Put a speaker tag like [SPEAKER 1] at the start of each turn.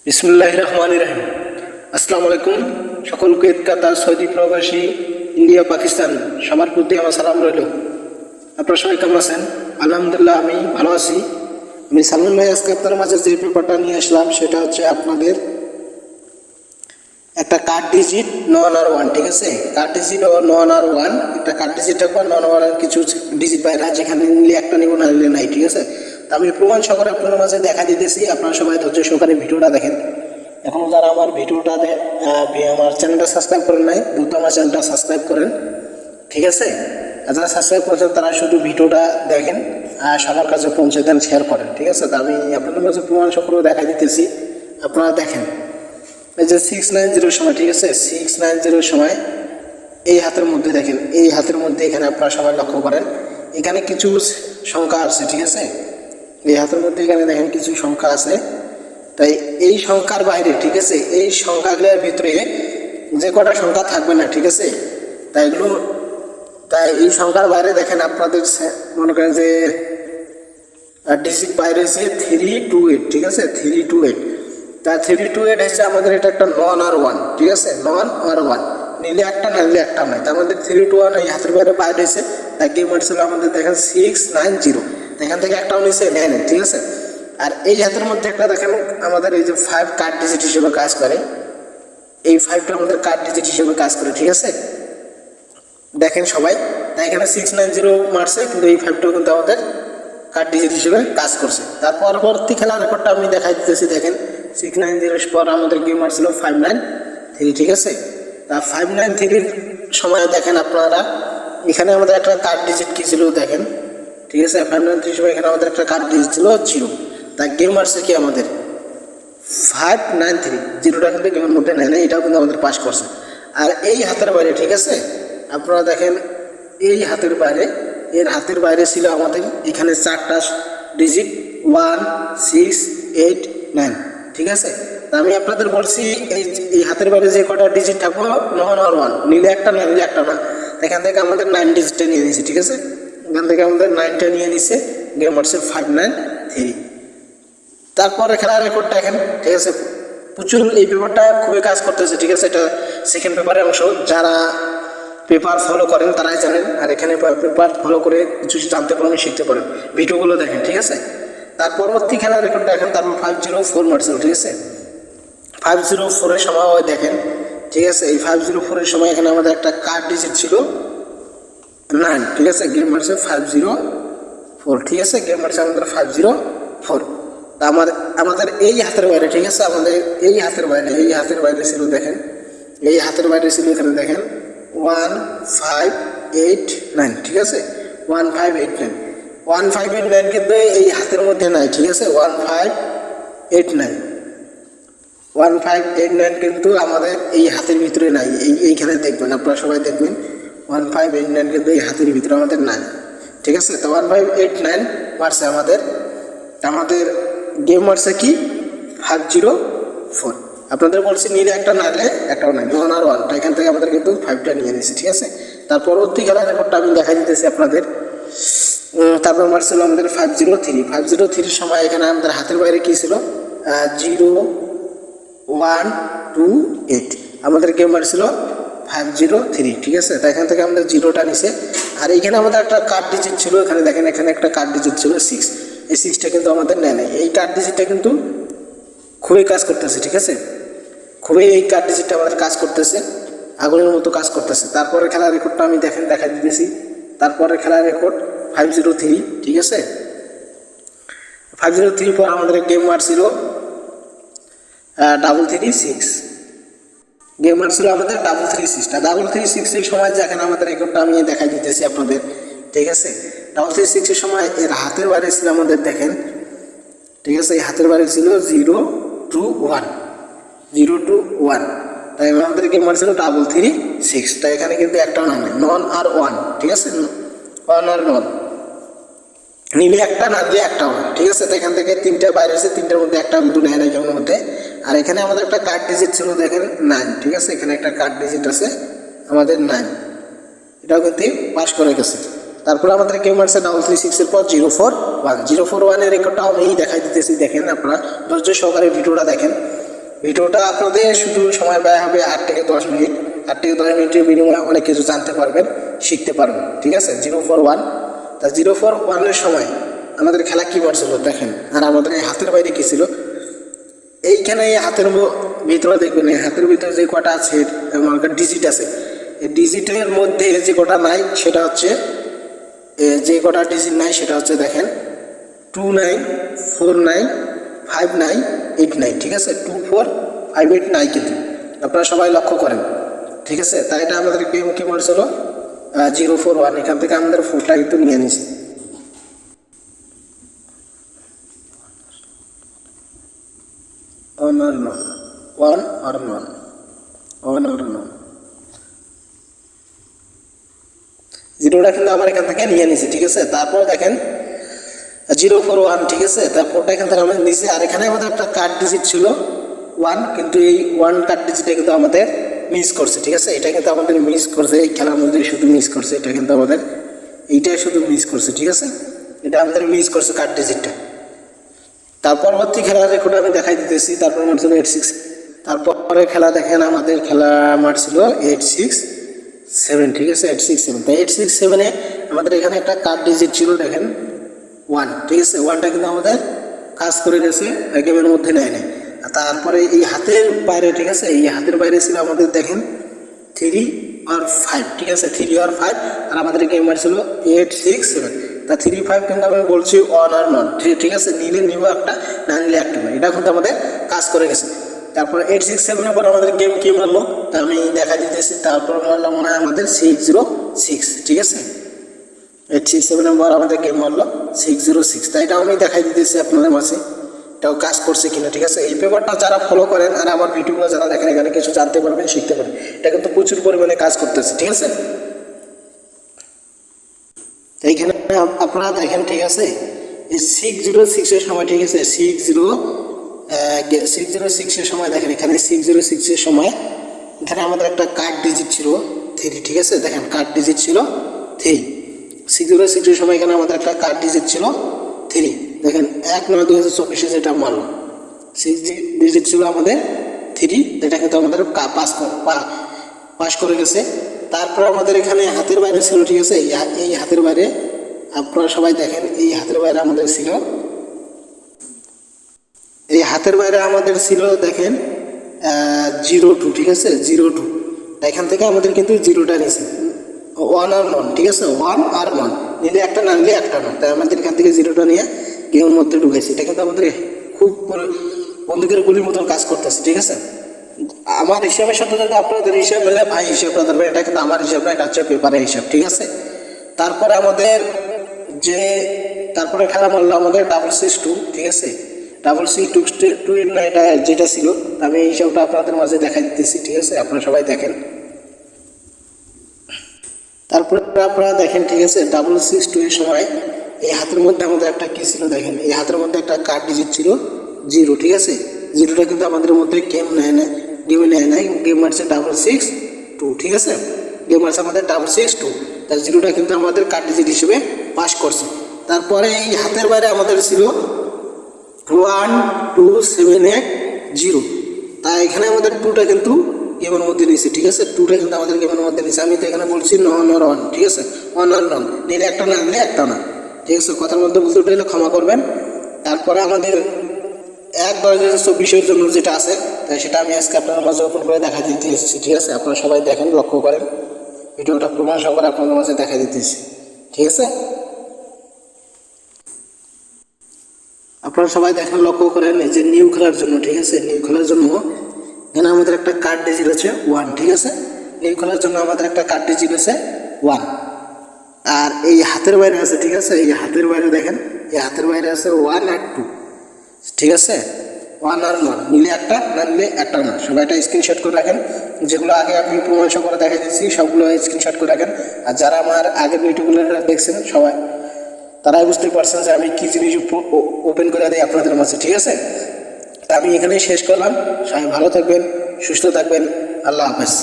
[SPEAKER 1] বিসমুল্লাহির রহমানির রহিম। আসসালামু আলাইকুম। সকল কুয়েত, কাতার, সৌদি প্রবাসী, ইন্ডিয়া, পাকিস্তান সবার প্রতি আমার সালাম রইল। আপনারা সবাই কেমন আছেন? আলহামদুলিল্লাহ, আমি ভালো আছি। আমি সালমান ভাই আজকে আপনার মাঝে যে পেপারটা নিয়ে আসলাম সেটা হচ্ছে আপনাদের একটা কার্ড ডিজিট নন আর ওয়ান। ঠিক আছে, কার্ড ডিজিট ও নন আর ওয়ান, একটা কার্ড ডিজিট বা নন আর কিছু ডিজিট বাইরে যেখানে নিলে একটা নিব, না নিলে নাই। ঠিক আছে, তা আমি প্রমাণ সহকারে আপনার মাঝে দেখা দিতেছি। আপনারা সবাই ধৈর্য সহকারে ভিডিওটা দেখেন। এখন যারা আমার ভিডিওটা আমার চ্যানেলটা সাবস্ক্রাইব করেন নাই, দ্রুত আমার চ্যানেলটা সাবস্ক্রাইব করেন। ঠিক আছে, আর যারা সাবস্ক্রাইব করেছেন তারা শুধু ভিডিওটা দেখেন আর সবার কাছে পৌঁছে দেন, শেয়ার করেন। ঠিক আছে, তা আমি আপনাদের মাঝে প্রমাণ সহকারে দেখা দিতেছি, আপনারা দেখেন। এই যে 690 সময়, ঠিক আছে, 690 সময় এই হাতের মধ্যে দেখেন, এই হাতের মধ্যে এখানে আপনারা সবাই লক্ষ্য করেন, এখানে কিছু সংখ্যা আছে। ঠিক আছে, এই হাতের মধ্যে এখানে দেখেন কিছু সংখ্যা আছে। তাই এই সংখ্যার বাইরে, ঠিক আছে, এই সংখ্যাগুলোর ভিতরে যে কটা সংখ্যা থাকবে না, ঠিক আছে, তাই এই সংখ্যার বাইরে দেখেন আপনাদের মনে করেন যে ডিজিট বাইরে হচ্ছে 328। ঠিক আছে, 328। তা 328 হচ্ছে আমাদের এটা একটা নন আর ওয়ান। ঠিক আছে, নন আর ওয়ান, নিলে একটা না নিলে একটা নাই। তার মধ্যে 321 এই হাতের বাইরে বাইরে হয়েছে। তাই গেম ছিল আমাদের দেখেন 690, এখান থেকে একটাও নিচে নেয় না। ঠিক আছে, আর এই হাতের মধ্যে একটা দেখেন আমাদের এই যে 5 কার্ড ডিজিট হিসেবে কাজ করে, এই 5টা আমাদের কার্ড ডিজিট হিসেবে কাজ করে। ঠিক আছে, দেখেন সবাই, তাই এখানে 690 মারছে, কিন্তু এই 5টাও কিন্তু আমাদের কার্ড ডিজিট হিসেবে কাজ করছে। তার পরবর্তী খেলার রেকর্ডটা আমি দেখাই দিতেছি। দেখেন 690 পর আমাদের গেম আসছিল 593। ঠিক আছে, তা 593 সময় দেখেন আপনারা এখানে আমাদের একটা কার্ড ডিজিট কি ছিল দেখেন। ঠিক আছে, 593 সময় এখানে আমাদের একটা কার্ড ডিজিট ছিল 0। তা গেম আসছে কি আমাদের 593, 0টা কিন্তু গেমের মধ্যে নেয় না, এটাও কিন্তু আমাদের পাস করছে। আর এই হাতের বাইরে, ঠিক আছে, আপনারা দেখেন এই হাতের বাইরে, এর হাতের বাইরে ছিল আমাদের এখানে 4টা ডিজিট 1 6 8 9। ঠিক আছে, তা আমি আপনাদের বলছি এই হাতের বাইরে যে কটা ডিজিট থাকবো নন আর ওয়ান, নিলে একটা না নিলে একটা না। এখান থেকে আমাদের 9 ডিজিটটা নিয়ে নিয়েছি। ঠিক আছে, এখান থেকে আমাদের 9টা নিয়ে নিছে, গেম হচ্ছে 593। তারপরে খেলার রেকর্ডটা দেখেন। ঠিক আছে, প্রচুর এই পেপারটা খুবই কাজ করতেছে। ঠিক আছে, এটা সেকেন্ড পেপারের অংশ, যারা পেপার ফলো করেন তারাই জানেন। আর এখানে পেপার ফলো করে কিছু জানতে পারেন, শিখতে পারেন, ভিডিওগুলো দেখেন। ঠিক আছে, তার পরবর্তী খেলার রেকর্ড দেখেন। তারপর 504 মারছিল। ঠিক আছে, 504 সময় দেখেন। ঠিক আছে, এই 504 সময় এখানে আমাদের একটা কার্ড ডিজিট ছিল 9। ঠিক আছে, গেম মারছে 504। ঠিক আছে, গেম মারছে আমাদের 504। তা আমাদের এই হাতের বাইরে, ঠিক আছে, আমাদের এই হাতের বাইরে ছিল দেখেন, এই হাতের বাইরে ছিল এখানে দেখেন 1589। ঠিক আছে, 1589 কিন্তু এই হাতের মধ্যে নাই। ঠিক আছে, 1589 কিন্তু আমাদের এই হাতের ভিতরে নাই। এইখানে দেখবেন, আপনারা সবাই দেখবেন 1589 কিন্তু এই হাতের ভিতরে আমাদের নাই। ঠিক আছে, তো 1589 মারছে আমাদের গেম মারছে কি 504। আপনাদের বলছি নিলে একটা না নিলে একটাও নাই, নন আর ওয়ানটা এখান থেকে আমাদের কিন্তু 5টা নিয়ে নিয়েছে। ঠিক আছে, তার পরবর্তী খেলার রেকর্ডটা আমি দেখা দিতেছি আপনাদের। তারপর মারছিল আমাদের 503 সময় এখানে আমাদের হাতের বাইরে কি ছিল 0128, আমাদের গেম মারছিল 503। ঠিক আছে, তাই এখান থেকে আমাদের 0টা নিছে। আর এখানে আমাদের একটা কার্ড ডিজিট ছিল, এখানে দেখেন এখানে একটা কার্ড ডিজিট ছিল 6, এই 6টা কিন্তু আমাদের নেয় নাই। এই কার্ড ডিজিটটা কিন্তু খুবই কাজ করতেছে। ঠিক আছে, খুবই এই কার্ড ডিজিটটা আমাদের কাজ করতেছে, আগুনের মতো কাজ করতেছে। তারপরে খেলার রেকর্ডটা আমি দেখা দিতেছি। তারপরে খেলার রেকর্ড 503। ঠিক আছে, 503 পর আমাদের গেম মারছিল 336, গেম মারছিল আমাদের 336টা। 336 সময় যেখানে আমাদের রেকর্ডটা আমি দেখা দিতেছি আপনাদের। ঠিক আছে, 336 সময় এর হাতের বাইরে ছিল আমাদের দেখেন। ঠিক আছে, এই হাতের বাইরে ছিল 021, তাই আমাদের গেম মারছিল 336। তাই এখানে কিন্তু একটা নন আর ওয়ান। ঠিক আছে, ওয়ান আর নন, নিলে একটা না দিয়ে একটাও না। ঠিক আছে, তো এখান থেকে 3টা বাইরে আছে, 3টার মধ্যে একটা কিন্তু নেয় না গেমের মধ্যে। আর এখানে আমাদের একটা কার্ড ডিজিট ছিল দেখেন 9। ঠিক আছে, এখানে একটা কার্ড ডিজিট আছে আমাদের 9, এটাও কিন্তু পাস করে গেছে। তারপরে আমাদের গেম মারছে 336 পর 041 এর রেকর্ডটা আমি দেখাই দিতেছি। দেখেন আপনারা ধৈর্য সহকারে ভিডিওটা দেখেন। ভিডিওটা আপনাদের শুধু সময় ব্যয় হবে 8 থেকে 10 মিনিট। 8 থেকে 10 মিনিটের বিনিময়ে অনেক কিছু জানতে পারবেন, শিখতে পারবেন, ঠিক আছে। 041, তা 041-এর সময় আমাদের খেলা কী করছিল দেখেন। আর আমাদের এই হাতের বাইরে কী ছিল, এইখানে এই হাতের ভিতরে দেখবেন, এই হাতের ভিতরে যে কটা আছে ডিজিট আছে, এই ডিজিটের মধ্যে যে কটা নাই সেটা হচ্ছে, যে কটা ডিজিট নাই সেটা হচ্ছে দেখেন 29495989, ঠিক আছে। 24589 কিন্তু আপনারা সবাই লক্ষ্য করেন, ঠিক আছে। তাই এটা আমাদের গেম কি বলছিল 041, এখান থেকে আমাদের 4টা কিন্তু নিয়ে নিছে। অন আর নন, ওয়ান আর নন, অন আর নন, জিরোটা কিন্তু আমার এখান থেকে নিয়ে নিছে, ঠিক আছে। তারপর দেখেন 041, ঠিক আছে। তারপরটা এখান থেকে আমাদের নিচে, আর এখানে আমাদের একটা কার্ড ডিজিট ছিল 1, কিন্তু এই 1 কার্ড ডিজিটটা কিন্তু আমাদের মিস করছে, ঠিক আছে। এটা কিন্তু আমাদের মিস করছে, এই খেলার মধ্যে শুধু মিস করছে, এটা কিন্তু আমাদের এইটাই শুধু মিস করছে, ঠিক আছে। এটা আমাদের মিস করছে কার্ড ডিজিটটা। তার পরবর্তী খেলার রেকর্ড আমি দেখাই দিতেছি। তারপর আমার ছিল 86, তারপরে খেলা দেখেন আমাদের খেলা আমার ছিল 867, ঠিক আছে। 867, তাই 867-এ আমাদের এখানে একটা কার্ড ডিজিট ছিল দেখেন 1, ঠিক আছে। 1টা কিন্তু আমাদের কাজ করে গেছে, গেমের মধ্যে নেয় নাই। তারপরে এই হাতের বাইরে, ঠিক আছে, এই হাতের বাইরে ছিল আমাদের দেখেন 3 আর 5, ঠিক আছে। 3 আর 5, আর আমাদের গেমার ছিল 867। তা 3, 5 কিন্তু আমি বলছি অন আর নন, ঠিক আছে। নিলে নিব একটা, না নিলে একটা না, এটা কিন্তু আমাদের কাজ করে গেছে। তারপর 867-এর পর আমাদের গেম কি মারলো তা আমি দেখা দিতেছি। তারপর মারলাম মনে হয় আমাদের 606, ঠিক আছে। 867-এর পর আমাদের গেম মারলো 606, তাই এটা আমি দেখাই দিতেছি আপনাদের মাঝে, এটাও কাজ করছে কিনা, ঠিক আছে। এই পেপারটা যারা ফলো করেন আর আমার ভিডিওগুলো যারা দেখেন, এখানে কিছু জানতে পারবেন, শিখতে পারবেন। এটা কিন্তু প্রচুর পরিমাণে কাজ করতেছে, ঠিক আছে। এইখানে আপনারা দেখেন, ঠিক আছে, এই 606-এর সময়, ঠিক আছে, 606-এর সময় দেখেন, এখানে 606-এর সময় এখানে আমাদের একটা কার্ড ডিজিট ছিল 3, ঠিক আছে। দেখেন কার্ড ডিজিট ছিল 3, 606-এর সময় এখানে আমাদের একটা কার্ড ডিজিট ছিল 3, দেখেন 1/9/2024 যেটা মানলো 6 ডিজিট ছিল আমাদের 3, যেটা কিন্তু আমাদের পাস করে গেছে। তারপর আমাদের এখানে হাতের বাইরে ছিল, ঠিক আছে। এই হাতের বাইরে আপনারা সবাই দেখেন, এই হাতের বাইরে আমাদের ছিল, এই হাতের বাইরে আমাদের ছিল দেখেন 02, ঠিক আছে। 02, এখান থেকে আমাদের কিন্তু 0টা নিয়েছে, 1 আর নন, ঠিক আছে। 1 আর নন, নিলে একটা, না নিলে একটা না, তাই আমাদের এখান থেকে 0টা নিয়ে গেমের মধ্যে ঢুকেছে। এটা কিন্তু আমাদের খুব বন্দুকের গুলির মতন কাজ করতেছে, ঠিক আছে। আমার হিসাবের সাথে যদি আপনাদের হিসাব মিলে ভাই হিসাবটা ধরবে, এটা কিন্তু আমার হিসাব না, এটা হচ্ছে পেপারের হিসাব, ঠিক আছে। তারপরে আমাদের তারপরে খেলা মারলো আমাদের 662, ঠিক আছে। 662 এটা যেটা ছিল, আমি এই হিসাবটা আপনাদের মাঝে দেখা দিতেছি, ঠিক আছে। আপনারা সবাই দেখেন। তারপরে আপনারা দেখেন, ঠিক আছে, 662-এর সময় এই হাতের মধ্যে আমাদের একটা কি ছিল দেখেন, এই হাতের মধ্যে একটা কার্ড ডিজিট ছিল 0, ঠিক আছে। 0টা কিন্তু আমাদের মধ্যে গেমে নেয় নাই, গেম মারছে 662, ঠিক আছে। গেম মারছে আমাদের 662, তার 0টা কিন্তু আমাদের কার্ড ডিজিট হিসেবে পাস করছে। তারপরে এই হাতের বাইরে আমাদের ছিল 12780, তাই এখানে আমাদের 2টা কিন্তু গেমের মধ্যে নিয়েছে, ঠিক আছে। 2টা কিন্তু আমাদের গেমের মধ্যে নিয়েছে। আমি তো এখানে বলছি নন আর অন, ঠিক আছে। অন আর নন, নিলে একটা, না নিলে একটা না, ঠিক আছে। কথার মধ্যে বলতে উঠলে ক্ষমা করবেন। তারপরে আমাদের 1/10/2024-এর জন্য যেটা আছে, তাই সেটা আমি আজকে আপনার মাঝে ওপেন করে দেখা দিতে এসেছি, ঠিক আছে। আপনারা সবাই দেখেন, লক্ষ্য করেন, ভিডিওটা প্রমাণ সহকারে আপনাদের মাঝে দেখা দিতেছি, ঠিক আছে। আপনারা সবাই দেখেন, লক্ষ্য করেন, এই যে নিউ খেলার জন্য, ঠিক আছে। নিউ খেলার জন্য এখানে আমাদের একটা কার্ড ডিজিট আছে 1, ঠিক আছে। নিউ খেলার জন্য আমাদের একটা কার্ড ডিজিট আছে 1, আর এই হাতের বাইরে আছে, ঠিক আছে। এই হাতের বাইরে দেখেন, এই হাতের বাইরে আছে 1 আর 2, ঠিক আছে। 1 আর নন, নিলে একটা, না নিলে একটা না। সবাই এটা স্ক্রিনশট করে রাখেন, যেগুলো আগে আমি প্রমাণ করে দেখা দিচ্ছি সবগুলো স্ক্রিনশট করে রাখেন। আর যারা আমার আগের ভিডিওগুলো দেখছেন সবাই, তারাই বুঝতে পারছেন যে আমি কী জিনিস ওপেন করে দিই আপনাদের মাঝে, ঠিক আছে। আমি এখানেই শেষ করলাম। সবাই ভালো থাকবেন, সুস্থ থাকবেন, আল্লাহ হাফেজ।